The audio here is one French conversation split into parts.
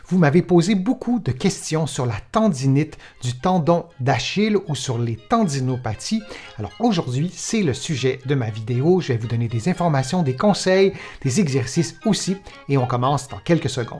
Vous m'avez posé beaucoup de questions sur la tendinite du tendon d'Achille ou sur les tendinopathies. Alors aujourd'hui, c'est le sujet de ma vidéo. Je vais vous donner des informations, des conseils, des exercices aussi et on commence dans quelques secondes.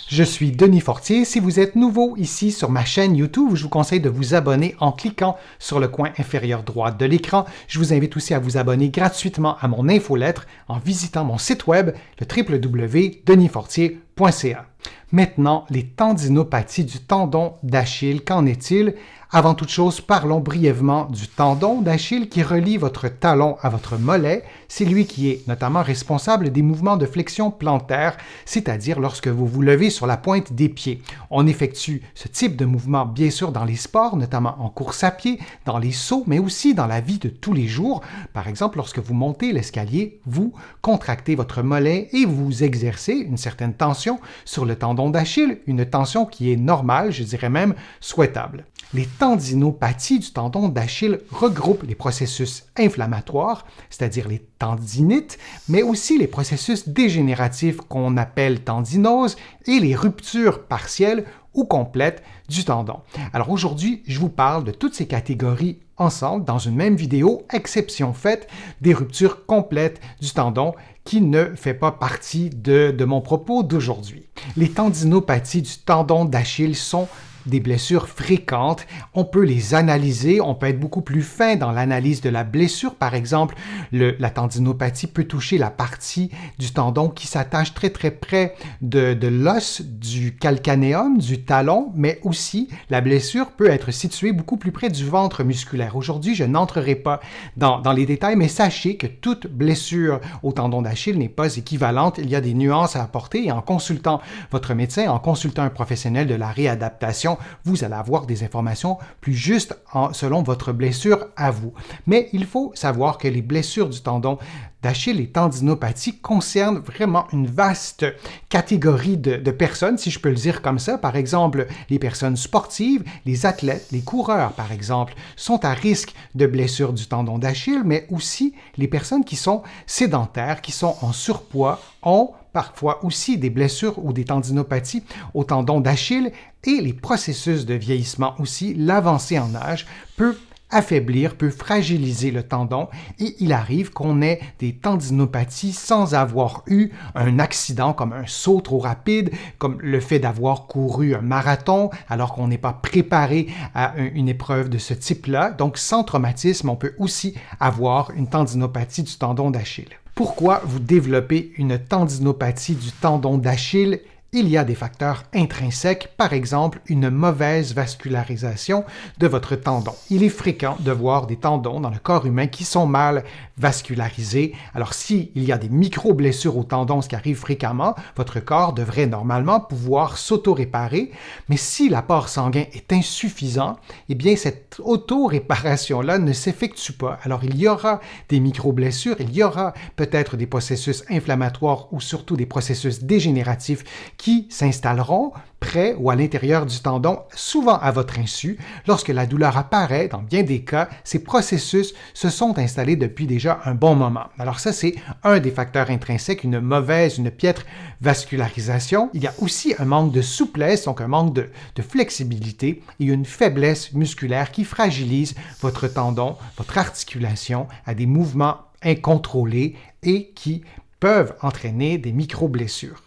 Je suis Denis Fortier. Si vous êtes nouveau ici sur ma chaîne YouTube, je vous conseille de vous abonner en cliquant sur le coin inférieur droit de l'écran. Je vous invite aussi à vous abonner gratuitement à mon infolettre en visitant mon site web, le www.denisfortier.ca. Maintenant, les tendinopathies du tendon d'Achille, qu'en est-il? Avant toute chose, parlons brièvement du tendon d'Achille qui relie votre talon à votre mollet. C'est lui qui est notamment responsable des mouvements de flexion plantaire, c'est-à-dire lorsque vous vous levez sur la pointe des pieds. On effectue ce type de mouvement bien sûr dans les sports, notamment en course à pied, dans les sauts, mais aussi dans la vie de tous les jours. Par exemple, lorsque vous montez l'escalier, vous contractez votre mollet et vous exercez une certaine tension sur le tendon d'Achille, une tension qui est normale, je dirais même souhaitable. Les tendinopathies du tendon d'Achille regroupent les processus inflammatoires, c'est-à-dire les tendinites, mais aussi les processus dégénératifs qu'on appelle tendinose et les ruptures partielles ou complètes du tendon. Alors aujourd'hui, je vous parle de toutes ces catégories ensemble dans une même vidéo, exception faite des ruptures complètes du tendon qui ne fait pas partie de mon propos d'aujourd'hui. Les tendinopathies du tendon d'Achille sont des blessures fréquentes, on peut les analyser, on peut être beaucoup plus fin dans l'analyse de la blessure. Par exemple, la tendinopathie peut toucher la partie du tendon qui s'attache très près de l'os du calcanéum, du talon, mais aussi la blessure peut être située beaucoup plus près du ventre musculaire. Aujourd'hui, je n'entrerai pas dans les détails, mais sachez que toute blessure au tendon d'Achille n'est pas équivalente. Il y a des nuances à apporter et en consultant votre médecin, en consultant un professionnel de la réadaptation, vous allez avoir des informations plus justes selon votre blessure à vous. Mais il faut savoir que les blessures du tendon d'Achille, les tendinopathies, concernent vraiment une vaste catégorie de personnes, si je peux le dire comme ça. Par exemple, les personnes sportives, les athlètes, les coureurs, par exemple, sont à risque de blessures du tendon d'Achille, mais aussi les personnes qui sont sédentaires, qui sont en surpoids, ont parfois aussi des blessures ou des tendinopathies au tendon d'Achille et les processus de vieillissement aussi, l'avancée en âge peut affaiblir, peut fragiliser le tendon et il arrive qu'on ait des tendinopathies sans avoir eu un accident comme un saut trop rapide, comme le fait d'avoir couru un marathon alors qu'on n'est pas préparé à une épreuve de ce type-là. Donc sans traumatisme, on peut aussi avoir une tendinopathie du tendon d'Achille. Pourquoi vous développez une tendinopathie du tendon d'Achille? Il y a des facteurs intrinsèques, par exemple une mauvaise vascularisation de votre tendon. Il est fréquent de voir des tendons dans le corps humain qui sont mal vascularisés. Alors s'il y a des micro-blessures au tendon, ce qui arrive fréquemment, votre corps devrait normalement pouvoir s'auto-réparer, mais si l'apport sanguin est insuffisant, eh bien cette auto-réparation-là ne s'effectue pas. Alors il y aura des micro-blessures, il y aura peut-être des processus inflammatoires ou surtout des processus dégénératifs qui s'installeront près ou à l'intérieur du tendon, souvent à votre insu. Lorsque la douleur apparaît, dans bien des cas, ces processus se sont installés depuis déjà un bon moment. Alors ça, c'est un des facteurs intrinsèques, une piètre vascularisation. Il y a aussi un manque de souplesse, donc un manque de flexibilité et une faiblesse musculaire qui fragilise votre tendon, votre articulation à des mouvements incontrôlés et qui peuvent entraîner des micro-blessures.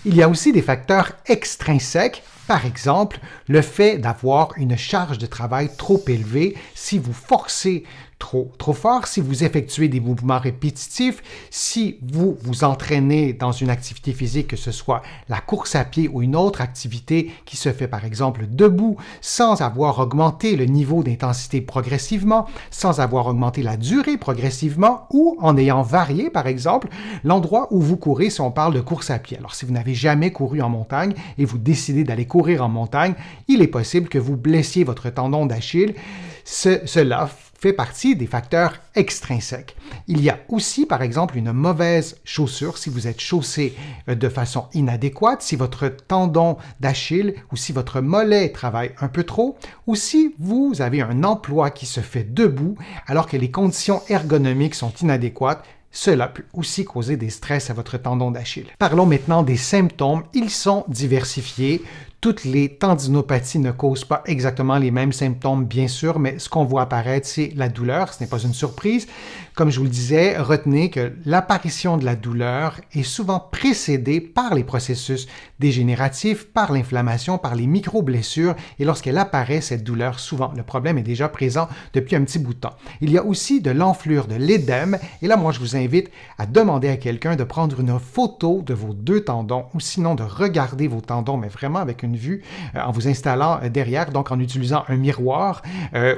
Il y a aussi des facteurs extrinsèques, par exemple le fait d'avoir une charge de travail trop élevée. Si vous forcez trop fort, si vous effectuez des mouvements répétitifs, si vous vous entraînez dans une activité physique, que ce soit la course à pied ou une autre activité qui se fait par exemple debout, sans avoir augmenté le niveau d'intensité progressivement, sans avoir augmenté la durée progressivement ou en ayant varié par exemple l'endroit où vous courez si on parle de course à pied. Alors si vous n'avez jamais couru en montagne et vous décidez d'aller courir en montagne, il est possible que vous blessiez votre tendon d'Achille. Cela fait partie des facteurs extrinsèques. Il y a aussi, par exemple, une mauvaise chaussure si vous êtes chaussé de façon inadéquate, si votre tendon d'Achille ou si votre mollet travaille un peu trop, ou si vous avez un emploi qui se fait debout alors que les conditions ergonomiques sont inadéquates. Cela peut aussi causer des stress à votre tendon d'Achille. Parlons maintenant des symptômes. Ils sont diversifiés. Toutes les tendinopathies ne causent pas exactement les mêmes symptômes, bien sûr, mais ce qu'on voit apparaître, c'est la douleur. Ce n'est pas une surprise. Comme je vous le disais, retenez que l'apparition de la douleur est souvent précédée par les processus dégénératifs, par l'inflammation, par les micro-blessures, et lorsqu'elle apparaît, cette douleur, souvent, le problème est déjà présent depuis un petit bout de temps. Il y a aussi de l'enflure, de l'édème, et là, moi, je vous invite à demander à quelqu'un de prendre une photo de vos deux tendons, ou sinon de regarder vos tendons, mais vraiment avec une vue en vous installant derrière, donc en utilisant un miroir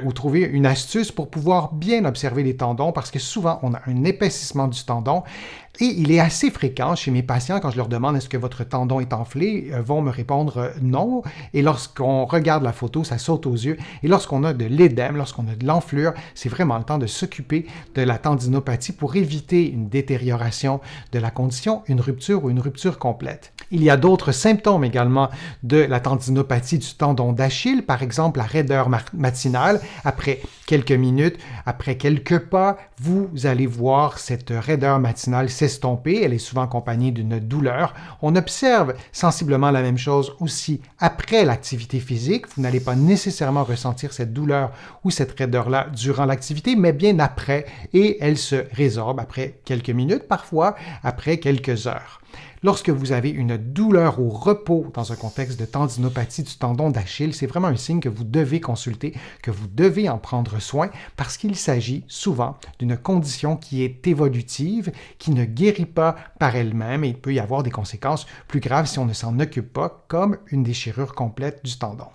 ou trouver une astuce pour pouvoir bien observer les tendons parce que souvent on a un épaississement du tendon et il est assez fréquent chez mes patients quand je leur demande est-ce que votre tendon est enflé, vont me répondre non et lorsqu'on regarde la photo, ça saute aux yeux et lorsqu'on a de l'édème, lorsqu'on a de l'enflure, c'est vraiment le temps de s'occuper de la tendinopathie pour éviter une détérioration de la condition, une rupture ou une rupture complète. Il y a d'autres symptômes également de la tendinopathie du tendon d'Achille, par exemple la raideur matinale. Après quelques minutes, après quelques pas, vous allez voir cette raideur matinale s'estomper. Elle est souvent accompagnée d'une douleur. On observe sensiblement la même chose aussi après l'activité physique. Vous n'allez pas nécessairement ressentir cette douleur ou cette raideur-là durant l'activité, mais bien après, et elle se résorbe après quelques minutes, parfois après quelques heures. Lorsque vous avez une douleur au repos dans un contexte de tendinopathie du tendon d'Achille, c'est vraiment un signe que vous devez consulter, que vous devez en prendre soin parce qu'il s'agit souvent d'une condition qui est évolutive, qui ne guérit pas par elle-même et il peut y avoir des conséquences plus graves si on ne s'en occupe pas, comme une déchirure complète du tendon.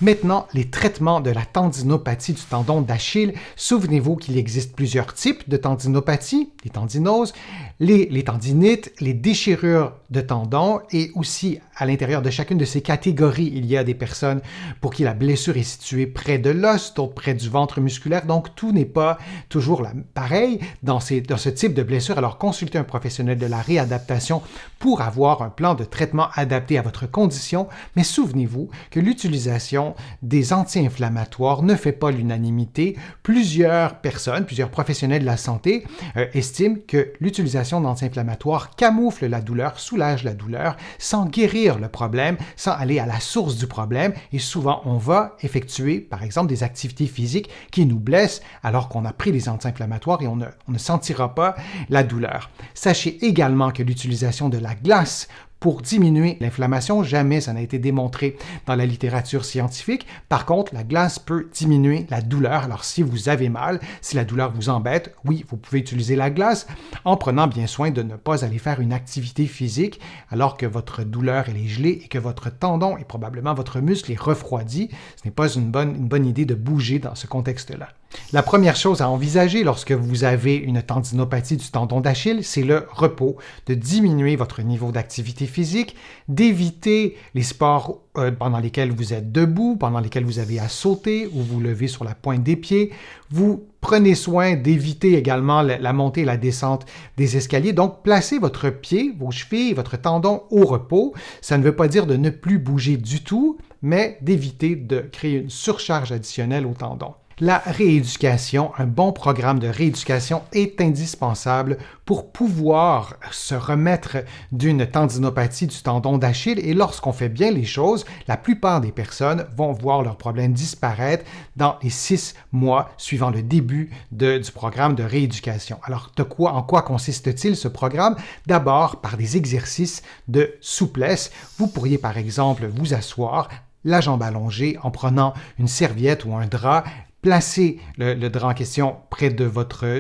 Maintenant, les traitements de la tendinopathie du tendon d'Achille. Souvenez-vous qu'il existe plusieurs types de tendinopathie, les tendinoses, les tendinites, les déchirures de tendons et aussi à l'intérieur de chacune de ces catégories, il y a des personnes pour qui la blessure est située près de l'os, d'autres près du ventre musculaire, donc tout n'est pas toujours pareil dans ce type de blessure. Alors consultez un professionnel de la réadaptation pour avoir un plan de traitement adapté à votre condition, mais souvenez-vous que l'utilisation des anti-inflammatoires ne fait pas l'unanimité. Plusieurs personnes, plusieurs professionnels de la santé estiment que l'utilisation d'anti-inflammatoires camoufle la douleur, soulage la douleur, sans guérir le problème, sans aller à la source du problème. Et souvent, on va effectuer, par exemple, des activités physiques qui nous blessent alors qu'on a pris des anti-inflammatoires et on ne sentira pas la douleur. Sachez également que l'utilisation de la glace pour diminuer l'inflammation, jamais ça n'a été démontré dans la littérature scientifique. Par contre, la glace peut diminuer la douleur. Alors, si vous avez mal, si la douleur vous embête, oui, vous pouvez utiliser la glace en prenant bien soin de ne pas aller faire une activité physique alors que votre douleur elle est gelée et que votre tendon et probablement votre muscle est refroidi. Ce n'est pas une bonne idée de bouger dans ce contexte-là. La première chose à envisager lorsque vous avez une tendinopathie du tendon d'Achille, c'est le repos, de diminuer votre niveau d'activité physique, d'éviter les sports pendant lesquels vous êtes debout, pendant lesquels vous avez à sauter ou vous lever sur la pointe des pieds. Vous prenez soin d'éviter également la montée et la descente des escaliers. Donc, placez votre pied, vos chevilles, votre tendon au repos. Ça ne veut pas dire de ne plus bouger du tout, mais d'éviter de créer une surcharge additionnelle au tendon. La rééducation, un bon programme de rééducation est indispensable pour pouvoir se remettre d'une tendinopathie du tendon d'Achille et lorsqu'on fait bien les choses, la plupart des personnes vont voir leurs problèmes disparaître dans les 6 mois suivant le début du programme de rééducation. Alors, en quoi consiste-t-il ce programme? D'abord, par des exercices de souplesse. Vous pourriez par exemple vous asseoir, la jambe allongée en prenant une serviette ou un drap. Placez le drap en question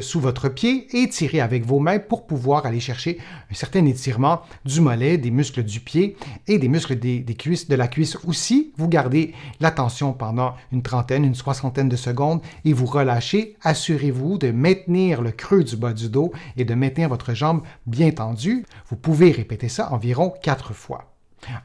sous votre pied et étirez avec vos mains pour pouvoir aller chercher un certain étirement du mollet, des muscles du pied et des muscles des cuisses, de la cuisse aussi. Vous gardez la tension pendant une soixantaine de secondes et vous relâchez. Assurez-vous de maintenir le creux du bas du dos et de maintenir votre jambe bien tendue. Vous pouvez répéter ça environ 4 fois.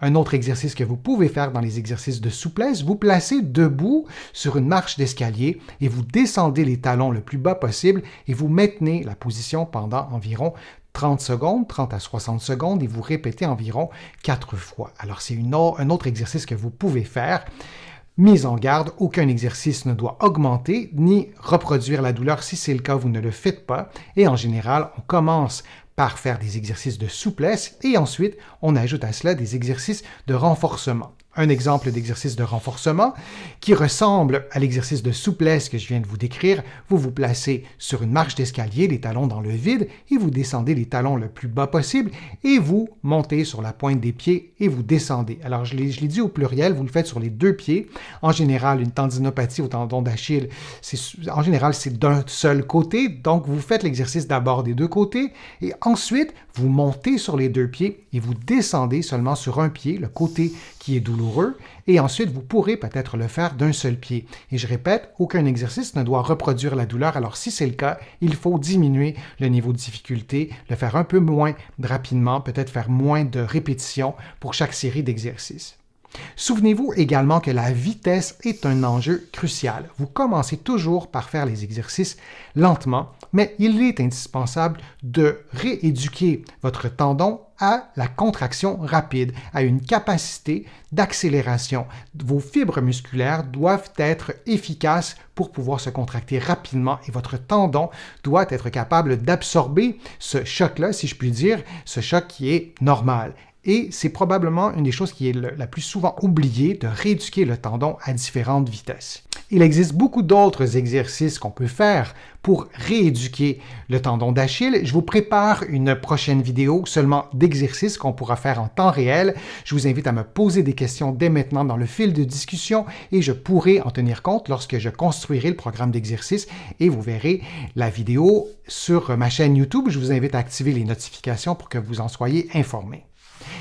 Un autre exercice que vous pouvez faire dans les exercices de souplesse, vous placez debout sur une marche d'escalier et vous descendez les talons le plus bas possible et vous maintenez la position pendant environ 30 secondes, 30 à 60 secondes et vous répétez environ 4 fois. Alors c'est un autre exercice que vous pouvez faire. Mise en garde, aucun exercice ne doit augmenter ni reproduire la douleur. Si c'est le cas, vous ne le faites pas. Et en général, on commence par faire des exercices de souplesse et ensuite, on ajoute à cela des exercices de renforcement. Un exemple d'exercice de renforcement qui ressemble à l'exercice de souplesse que je viens de vous décrire. Vous vous placez sur une marche d'escalier, les talons dans le vide, et vous descendez les talons le plus bas possible, et vous montez sur la pointe des pieds et vous descendez. Alors, je l'ai dit au pluriel, vous le faites sur les deux pieds. En général, une tendinopathie au tendon d'Achille, en général, c'est d'un seul côté, donc vous faites l'exercice d'abord des deux côtés, et ensuite, vous montez sur les deux pieds et vous descendez seulement sur un pied, le côté qui est douloureux, et ensuite vous pourrez peut-être le faire d'un seul pied. Et je répète, aucun exercice ne doit reproduire la douleur, alors si c'est le cas, il faut diminuer le niveau de difficulté, le faire un peu moins rapidement, peut-être faire moins de répétitions pour chaque série d'exercices. Souvenez-vous également que la vitesse est un enjeu crucial. Vous commencez toujours par faire les exercices lentement, mais il est indispensable de rééduquer votre tendon à la contraction rapide, à une capacité d'accélération. Vos fibres musculaires doivent être efficaces pour pouvoir se contracter rapidement et votre tendon doit être capable d'absorber ce choc-là, si je puis dire, ce choc qui est normal. Et c'est probablement une des choses qui est la plus souvent oubliée, de rééduquer le tendon à différentes vitesses. Il existe beaucoup d'autres exercices qu'on peut faire pour rééduquer le tendon d'Achille. Je vous prépare une prochaine vidéo seulement d'exercices qu'on pourra faire en temps réel. Je vous invite à me poser des questions dès maintenant dans le fil de discussion et je pourrai en tenir compte lorsque je construirai le programme d'exercice et vous verrez la vidéo sur ma chaîne YouTube. Je vous invite à activer les notifications pour que vous en soyez informés.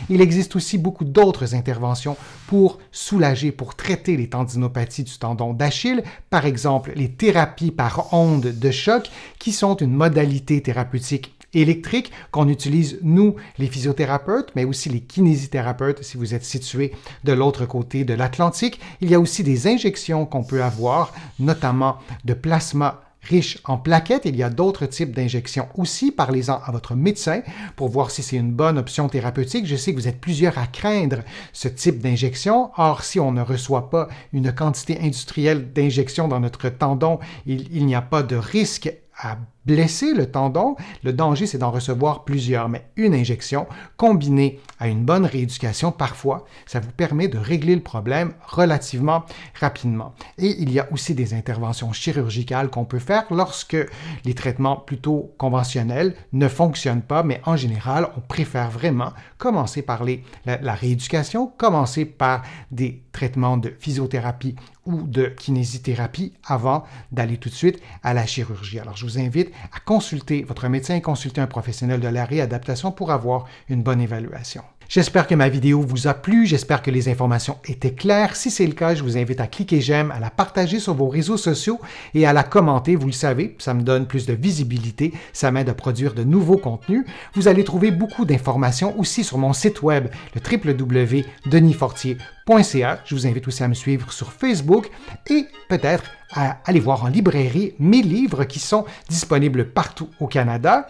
Il existe aussi beaucoup d'autres interventions pour soulager, pour traiter les tendinopathies du tendon d'Achille, par exemple les thérapies par ondes de choc, qui sont une modalité thérapeutique électrique qu'on utilise, nous, les physiothérapeutes, mais aussi les kinésithérapeutes si vous êtes situé de l'autre côté de l'Atlantique. Il y a aussi des injections qu'on peut avoir, notamment de plasma riche en plaquettes. Il y a d'autres types d'injections aussi. Parlez-en à votre médecin pour voir si c'est une bonne option thérapeutique. Je sais que vous êtes plusieurs à craindre ce type d'injection. Or, si on ne reçoit pas une quantité industrielle d'injections dans notre tendon, il n'y a pas de risque à blesser le tendon. Le danger, c'est d'en recevoir plusieurs, mais une injection combinée à une bonne rééducation, parfois, ça vous permet de régler le problème relativement rapidement. Et il y a aussi des interventions chirurgicales qu'on peut faire lorsque les traitements plutôt conventionnels ne fonctionnent pas, mais en général, on préfère vraiment commencer par la rééducation, commencer par des traitements de physiothérapie ou de kinésithérapie avant d'aller tout de suite à la chirurgie. Alors, je vous invite à consulter votre médecin et consulter un professionnel de la réadaptation pour avoir une bonne évaluation. J'espère que ma vidéo vous a plu, j'espère que les informations étaient claires. Si c'est le cas, je vous invite à cliquer j'aime, à la partager sur vos réseaux sociaux et à la commenter. Vous le savez, ça me donne plus de visibilité, ça m'aide à produire de nouveaux contenus. Vous allez trouver beaucoup d'informations aussi sur mon site web, le www.denisfortier.ca. Je vous invite aussi à me suivre sur Facebook et peut-être à aller voir en librairie mes livres qui sont disponibles partout au Canada.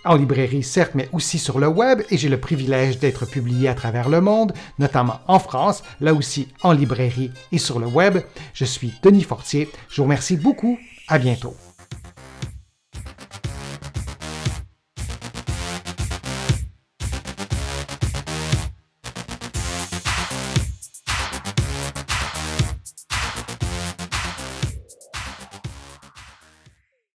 En librairie, certes, mais aussi sur le web, et j'ai le privilège d'être publié à travers le monde, notamment en France, là aussi en librairie et sur le web. Je suis Denis Fortier. Je vous remercie beaucoup. À bientôt.